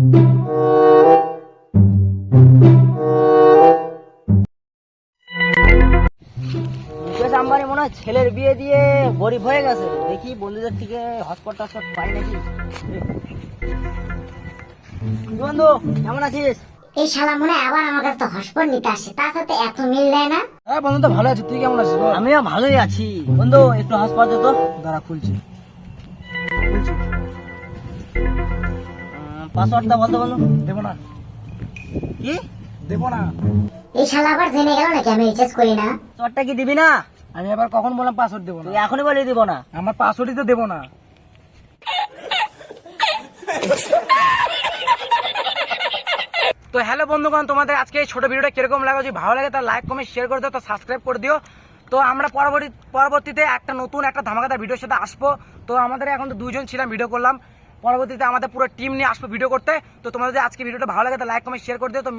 মুকেশ আম্বানি মনে হয় ছেলের বিয়ে দিয়ে গরিব হয়ে গেছে। দেখি বন্ধুদের থেকে হটস্পট টটস্পট পাই নাকি। বন্ধু কেমন আছিস? এই শালা মনে হয় আবার আমার কাছে তো হসপট নিতে আসে, তার সাথে এত মিল দেয় না। হ্যাঁ বন্ধু তো ভালো আছি, তুই কেমন আছিস বল? আমিও ভালোই আছি। বন্ধু একটু হটস্পট দে তো। দাঁড়া খুলছি। পাসওয়ার্ডটা বলতো বন্ধু। দেবো না, কি দেবো না। এই শালা আবার জেনে গেল নাকি আমি রিচার্জ করি না। পাসওয়ার্ডটা কি দিবি না? আমি আবার কখন বললাম পাসওয়ার্ড দেবো না? তুই এখনই বলে দিব না। আমার পাসওয়ার্ডই তো দেবো না। তো হ্যালো বন্ধুগণ, তোমাদের আজকে এই ছোট ভিডিওটা কিরকম লাগে? যদি ভালো লাগে তাহলে লাইক কমেন্ট শেয়ার করে দিও, তো সাবস্ক্রাইব করে দিও। তো আমরা পরবর্তীতে একটা নতুন একটা ধামাকাদার ভিডিওর সাথে আসবো। তো আমাদের এখন তো দুইজন ছিলাম, ভিডিও করলাম। পরবর্তীতে আমাদের পুরো টিম নিয়ে আসবো ভিডিও করতে। তো তোমাদের যদি আজকে ভিডিওটা ভালো লাগে তাহলে লাইক কমেন্ট শেয়ার করে দিও। তো